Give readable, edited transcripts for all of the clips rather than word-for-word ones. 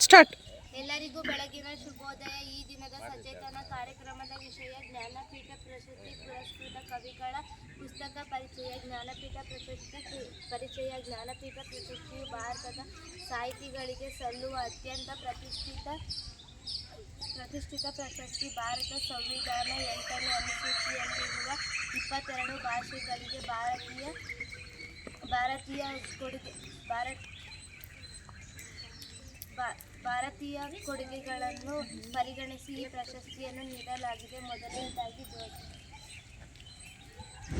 Start. ಎಲ್ಲರಿಗೂ ಬೆಳಗಿನ ಶುಭೋದಯ. ಈ ದಿನದ ಸಚೇತನ ಕಾರ್ಯಕ್ರಮದ ವಿಷಯ ಜ್ಞಾನಪೀಠ ಪ್ರಶಸ್ತಿ ಪುರಸ್ಕೃತ ಕವಿಗಳ ಪುಸ್ತಕ ಪರಿಚಯ. ಜ್ಞಾನಪೀಠ ಪ್ರಶಸ್ತಿಯು ಭಾರತದ ಸಾಹಿತಿಗಳಿಗೆ ಸಲ್ಲುವ ಅತ್ಯಂತ ಪ್ರತಿಷ್ಠಿತ ಪ್ರಶಸ್ತಿ. ಭಾರತ ಸಂವಿಧಾನ 8ನೇ ಅನುಸೂಚಿಯಲ್ಲಿರುವ 22 ಭಾಷೆಗಳಿಗೆ ಭಾರತೀಯ ಕೊಡುಗೆಗಳನ್ನು ಪರಿಗಣಿಸಿ ಈ ಪ್ರಶಸ್ತಿಯನ್ನು ನೀಡಲಾಗಿದೆ. ಮೊದಲನೇದಾಗಿ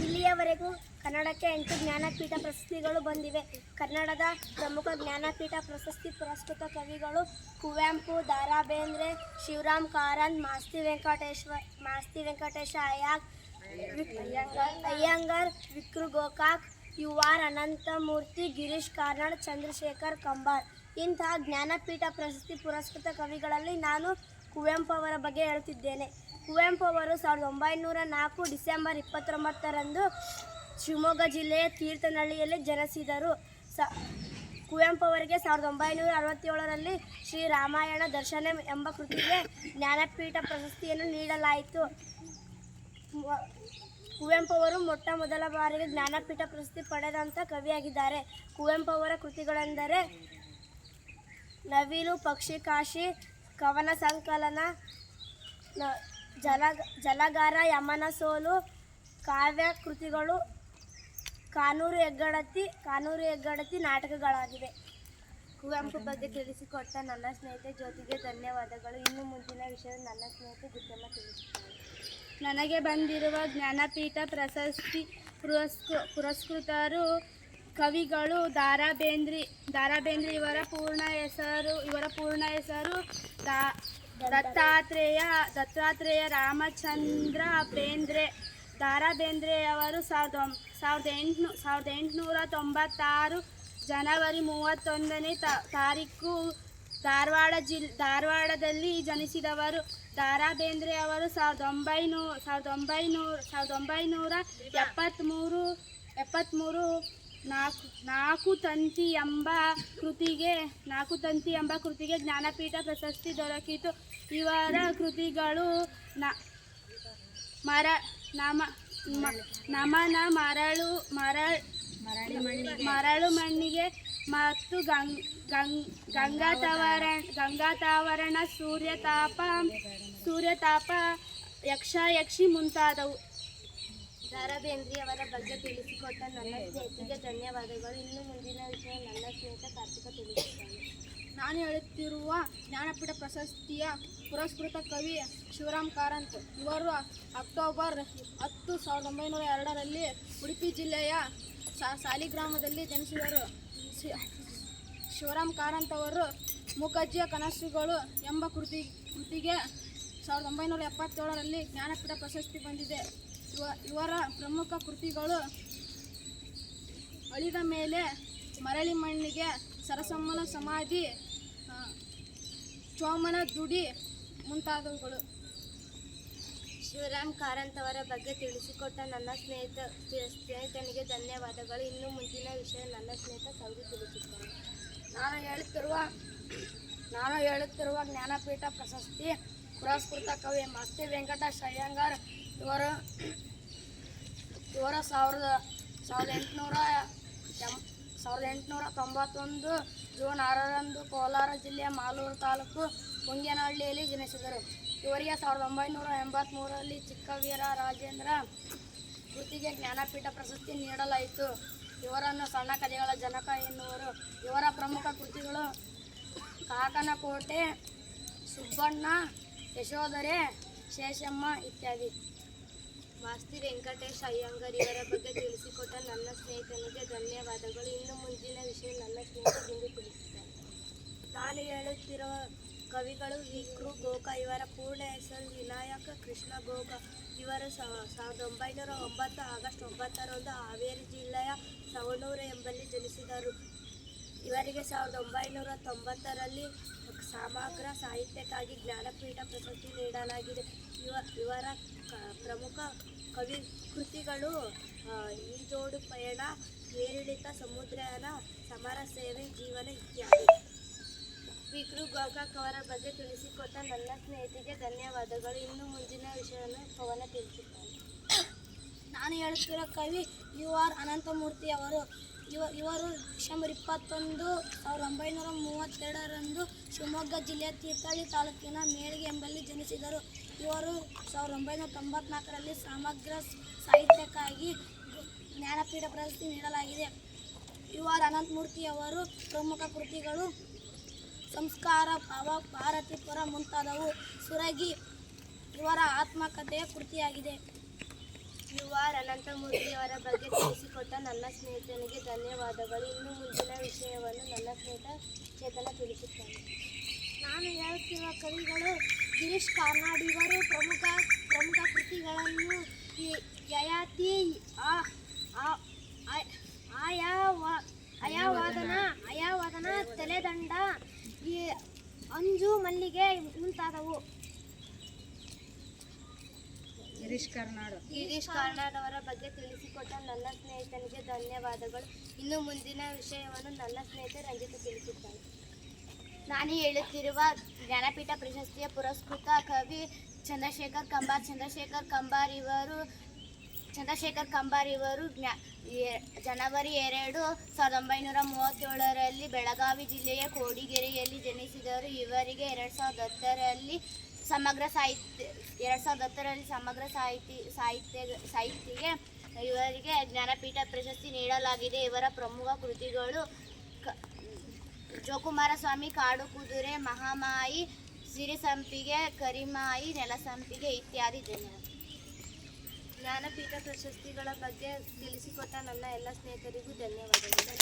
ಇಲ್ಲಿಯವರೆಗೂ ಕನ್ನಡಕ್ಕೆ 8 ಜ್ಞಾನಪೀಠ ಪ್ರಶಸ್ತಿಗಳು ಬಂದಿವೆ. ಕನ್ನಡದ ಪ್ರಮುಖ ಜ್ಞಾನಪೀಠ ಪ್ರಶಸ್ತಿ ಪುರಸ್ಕೃತ ಕವಿಗಳು ಕುವೆಂಪು, ದ. ರಾ ಬೇಂದ್ರೆ, ಶಿವರಾಮ್ ಕಾರಂತ್, ಮಾಸ್ತಿ ವೆಂಕಟೇಶ ಅಯ್ಯಂಗಾರ್, ವಿಕ್ರು ಗೋಕಾಕ್, ಯು. ಆರ್. ಅನಂತಮೂರ್ತಿ, ಗಿರೀಶ್ ಕಾರ್ನಾಡ್, ಚಂದ್ರಶೇಖರ್ ಕಂಬಾರ್. ಇಂತಹ ಜ್ಞಾನಪೀಠ ಪ್ರಶಸ್ತಿ ಪುರಸ್ಕೃತ ಕವಿಗಳಲ್ಲಿ ನಾನು ಕುವೆಂಪು ಅವರ ಬಗ್ಗೆ ಹೇಳುತ್ತಿದ್ದೇನೆ. ಕುವೆಂಪು ಅವರು 1904 ಡಿಸೆಂಬರ್ 29ರಂದು ಶಿವಮೊಗ್ಗ ಜಿಲ್ಲೆಯ ತೀರ್ಥನಹಳ್ಳಿಯಲ್ಲಿ ಜನಿಸಿದರು. ಕುವೆಂಪು ಅವರಿಗೆ 1967ರಲ್ಲಿ ಶ್ರೀ ರಾಮಾಯಣ ದರ್ಶನಂ ಎಂಬ ಕೃತಿಗೆ ಜ್ಞಾನಪೀಠ ಪ್ರಶಸ್ತಿಯನ್ನು ನೀಡಲಾಯಿತು. ಕುವೆಂಪು ಅವರು ಮೊಟ್ಟ ಮೊದಲ ಬಾರಿಗೆ ಜ್ಞಾನಪೀಠ ಪ್ರಶಸ್ತಿ ಪಡೆದಂಥ ಕವಿಯಾಗಿದ್ದಾರೆ. ಕುವೆಂಪು ಅವರ ಕೃತಿಗಳೆಂದರೆ ನವಿಲು ಪಕ್ಷಿ ಕಾಶಿ, ಕವನ ಸಂಕಲನ, ಜಲಗಾರ, ಯಮನ ಸೋಲು, ಕಾವ್ಯ ಕೃತಿಗಳು, ಕಾನೂರು ಹೆಗ್ಗಡತಿ ನಾಟಕಗಳಾಗಿವೆ. ಕುವೆಂಪು ಬಗ್ಗೆ ತಿಳಿಸಿಕೊಟ್ಟ ನನ್ನ ಸ್ನೇಹಿತೆ ಜ್ಯೋತಿಗೆ ಧನ್ಯವಾದಗಳು. ಇನ್ನು ಮುಂದಿನ ವಿಷಯ ನನ್ನ ಸ್ನೇಹಿತೆ ಗುತ್ತಮ್ಮ ತಿಳಿಸುತ್ತಾರೆ. ನನಗೆ ಬಂದಿರುವ ಜ್ಞಾನಪೀಠ ಪ್ರಶಸ್ತಿ ಪುರಸ್ಕೃತರು ಕವಿಗಳು ದ. ರಾ ಬೇಂದ್ರೆ. ಇವರ ಪೂರ್ಣ ಹೆಸರು ದತ್ತಾತ್ರೇಯ ರಾಮಚಂದ್ರ ಬೇಂದ್ರೆ. ದ. ರಾ ಬೇಂದ್ರೆಯವರು 1896 ಜನವರಿ 31ನೇ ತಾರೀಕು ಧಾರವಾಡದಲ್ಲಿ ಜನಿಸಿದವರು. ದ. ರಾ ಬೇಂದ್ರೆಯವರು 1973 ನಾಲ್ಕು ತಂತಿ ಎಂಬ ಕೃತಿಗೆ ಜ್ಞಾನಪೀಠ ಪ್ರಶಸ್ತಿ ದೊರಕಿತು. ಇವರ ಕೃತಿಗಳು ನಮನ, ಮರಳು ಮಣ್ಣಿಗೆ ಮತ್ತು ಗಂಗಾತಾವರಣ, ಸೂರ್ಯತಾಪ, ಯಕ್ಷಿ ಮುಂತಾದವು. ದ. ರಾ ಬೇಂದ್ರೆಯವರ ಬಗ್ಗೆ ತಿಳಿಸಿಕೊಟ್ಟ ನನ್ನ ಸ್ನೇಹಿತರಿಗೆ ಧನ್ಯವಾದಗಳು. ಇನ್ನು ಮುಂದಿನ ವಿಷಯ ನನ್ನ ಸ್ನೇಹಿತ ಕಾರ್ತಿಕ ತಿಳಿಸುತ್ತಾನೆ. ನಾನು ಹೇಳುತ್ತಿರುವ ಜ್ಞಾನಪೀಠ ಪ್ರಶಸ್ತಿಯ ಪುರಸ್ಕೃತ ಕವಿ ಶಿವರಾಮ್ ಕಾರಂತ್. ಇವರು ಅಕ್ಟೋಬರ್ 10, 1902ರಲ್ಲಿ ಉಡುಪಿ ಜಿಲ್ಲೆಯ ಸಾಲಿಗ್ರಾಮದಲ್ಲಿ ಜನಿಸಿದರು. ಶಿವರಾಮ್ ಕಾರಂತ್ ಅವರು ಮೂಕಜ್ಜಿಯ ಕನಸುಗಳು ಎಂಬ ಕೃತಿಗೆ 1977ರಲ್ಲಿ ಜ್ಞಾನಪೀಠ ಪ್ರಶಸ್ತಿ ಬಂದಿದೆ. ಇವರ ಪ್ರಮುಖ ಕೃತಿಗಳು ಅಳಿದ ಮೇಲೆ, ಮರಳಿ ಮಣ್ಣಿಗೆ, ಸರಸಮ್ಮನ ಸಮಾಧಿ, ಚೋಮನ ದುಡಿ ಮುಂತಾದವುಗಳು. ಶಿವರಾಮ್ ಕಾರಂತ್ ಅವರ ಬಗ್ಗೆ ತಿಳಿಸಿಕೊಟ್ಟ ನನ್ನ ಸ್ನೇಹಿತನಿಗೆ ಧನ್ಯವಾದಗಳು. ಇನ್ನು ಮುಂದಿನ ವಿಷಯ ನನ್ನ ಸ್ನೇಹಿತ ಕವಿ ತಿಳಿಸುತ್ತಾನೆ. ನಾನು ಹೇಳುತ್ತಿರುವ ಜ್ಞಾನಪೀಠ ಪ್ರಶಸ್ತಿ ಪುರಸ್ಕೃತ ಕವಿ ಮಾಸ್ತಿ ವೆಂಕಟೇಶ ಅಯ್ಯಂಗಾರ್. ಇವರು 1891 ಜೂನ್ 6ರಂದು ಕೋಲಾರ ಜಿಲ್ಲೆಯ ಮಾಲೂರು ತಾಲೂಕು ಪುಂಗೇನಹಳ್ಳಿಯಲ್ಲಿ ಜನಿಸಿದರು. ಇವರಿಗೆ 1983ರಲ್ಲಿ ಚಿಕ್ಕವೀರ ರಾಜೇಂದ್ರ ಕೃತಿಗೆ ಜ್ಞಾನಪೀಠ ಪ್ರಶಸ್ತಿ ನೀಡಲಾಯಿತು. ಇವರನ್ನು ಸಣ್ಣ ಕಥೆಗಳ ಜನಕ ಎನ್ನುವರು. ಇವರ ಪ್ರಮುಖ ಕೃತಿಗಳು ಕಾಕನಕೋಟೆ, ಸುಬ್ಬಣ್ಣ, ಯಶೋಧರೆ, ಶೇಷಮ್ಮ ಇತ್ಯಾದಿ. ಮಾಸ್ತಿ ವೆಂಕಟೇಶ ಅಯ್ಯಂಗಾರ್. ಇವರ ಬಗ್ಗೆ ತಿಳಿಸಿಕೊಟ್ಟ ನನ್ನ ಸ್ನೇಹಿತನಿಗೆ ಧನ್ಯವಾದಗಳು. ಇನ್ನು ಮುಂದಿನ ವಿಷಯ ನನ್ನ ಸ್ನೇಹಿತ ಬಿಂದು ತಿಳಿಸುತ್ತಾರೆ. ನಾನು ಹೇಳುತ್ತಿರುವ ಕವಿಗಳು ವಿಕ್ರು ಗೋಕಾಕ್. ಇವರ ಪೂರ್ಣ ಹೆಸರು ವಿನಾಯಕ ಕೃಷ್ಣ ಗೋಕಾಕ್. ಇವರು 1909 ಆಗಸ್ಟ್ 9ರಂದು ಹಾವೇರಿ ಜಿಲ್ಲೆಯ ಸವಣೂರು ಎಂಬಲ್ಲಿ ಜನಿಸಿದರು. ಇವರಿಗೆ 1990ರಲ್ಲಿ ಸಮಗ್ರ ಸಾಹಿತ್ಯಕ್ಕಾಗಿ ಜ್ಞಾನಪೀಠ ಪ್ರಶಸ್ತಿ ನೀಡಲಾಗಿದೆ. ಇವರ ಪ್ರಮುಖ ಕೃತಿಗಳು ಈಜೋಡು ಪಯಣ, ಏರಿಳಿತ, ಸಮುದ್ರಯಾನ, ಸಮರ ಸೇವೆ, ಜೀವನ ಇತ್ಯಾದಿ. ವಿಕ್ರು ಗೋಕಾಕ್ ಅವರ ಬಗ್ಗೆ ತಿಳಿಸಿಕೊಟ್ಟ ನನ್ನ ಸ್ನೇಹಿತರಿಗೆ ಧನ್ಯವಾದಗಳು. ಇನ್ನು ಮುಂದಿನ ವಿಷಯವನ್ನು ಪವನ ತಿಳಿಸುತ್ತಾನೆ. ನಾನು ಹೇಳುತ್ತಿರುವ ಕವಿ ಯು ಆರ್ ಅನಂತಮೂರ್ತಿ ಅವರು. ಇವರು ಡಿಸೆಂಬರ್ 21, 1932ರಂದು ಶಿವಮೊಗ್ಗ ಜಿಲ್ಲೆಯ ತೀರ್ಥಹಳ್ಳಿ ತಾಲೂಕಿನ ಮೇಳಿಗೆ ಎಂಬಲ್ಲಿ ಜನಿಸಿದರು. ಇವರು 1994ರಲ್ಲಿ ಸಮಗ್ರ ಸಾಹಿತ್ಯಕ್ಕಾಗಿ ಜ್ಞಾನಪೀಠ ಪ್ರಶಸ್ತಿ ನೀಡಲಾಗಿದೆ. ಯು ಆರ್ ಅನಂತಮೂರ್ತಿಯವರು ಪ್ರಮುಖ ಕೃತಿಗಳು ಸಂಸ್ಕಾರ, ಭಾರತೀಪುರ ಮುಂತಾದವು. ಸುರಗಿ ಇವರ ಆತ್ಮಕಥೆಯ ಕೃತಿಯಾಗಿದೆ. ಯು ಆರ್ ಅನಂತಮೂರ್ತಿಯವರ ಬಗ್ಗೆ ತಿಳಿಸಿಕೊಟ್ಟ ನನ್ನ ಸ್ನೇಹಿತನಿಗೆ ಧನ್ಯವಾದಗಳು. ಇನ್ನು ಮುಂದಿನ ವಿಷಯವನ್ನು ನನ್ನ ಸ್ನೇಹಿತ ಚೇತನ ತಿಳಿಸುತ್ತಾನೆ. ನಾನು ಹೇಳುತ್ತಿರುವ ಕವಿಗಳು ಗಿರೀಶ್ ಕಾರ್ನಾಡ್. ಇವರು ಪ್ರಮುಖ ಕೃತಿಗಳನ್ನು ಯಯಾತಿ, ಅಯಾವಾದನ, ತಲೆದಂಡ, ಅಂಜು ಮಲ್ಲಿಗೆ ಮುಂತಾದವು. ಗಿರೀಶ್ ಕಾರ್ನಾಡ್ ಅವರ ಬಗ್ಗೆ ತಿಳಿಸಿಕೊಟ್ಟ ನನ್ನ ಸ್ನೇಹಿತನಿಗೆ ಧನ್ಯವಾದಗಳು. ಇನ್ನು ಮುಂದಿನ ವಿಷಯವನ್ನು ನನ್ನ ಸ್ನೇಹಿತ ರಂಜಿತ ತಿಳಿಸುತ್ತಾನೆ. ನಾನು ಹೇಳುತ್ತಿರುವ ಜ್ಞಾನಪೀಠ ಪ್ರಶಸ್ತಿಯ ಪುರಸ್ಕೃತ ಕವಿ ಚಂದ್ರಶೇಖರ್ ಕಂಬಾರ್ ಇವರು ಜನವರಿ 2, 1937ರಲ್ಲಿ ಬೆಳಗಾವಿ ಜಿಲ್ಲೆಯ ಕೋಡಿಗೆರೆಯಲ್ಲಿ ಜನಿಸಿದರು. ಇವರಿಗೆ 2010ರಲ್ಲಿ ಸಮಗ್ರ ಸಾಹಿತ್ಯಕ್ಕೆ ಇವರಿಗೆ ಜ್ಞಾನಪೀಠ ಪ್ರಶಸ್ತಿ ನೀಡಲಾಗಿದೆ. ಇವರ ಪ್ರಮುಖ ಕೃತಿಗಳು ಜೋಕುಮಾರಸ್ವಾಮಿ, ಕಾಡು ಕುದುರೆ, ಮಹಾಮಾಯಿ, ಸಿರಿಸಂಪಿಗೆ, ಕರಿಮಾಯಿ, ನೆಲಸಂಪಿಗೆ ಇತ್ಯಾದಿ. ಧನ್ಯವಾದ. ಜ್ಞಾನಪೀಠ ಪ್ರಶಸ್ತಿಗಳ ಬಗ್ಗೆ ತಿಳಿಸಿಕೊಟ್ಟ ನನ್ನ ಎಲ್ಲ ಸ್ನೇಹಿತರಿಗೂ ಧನ್ಯವಾದಗಳು.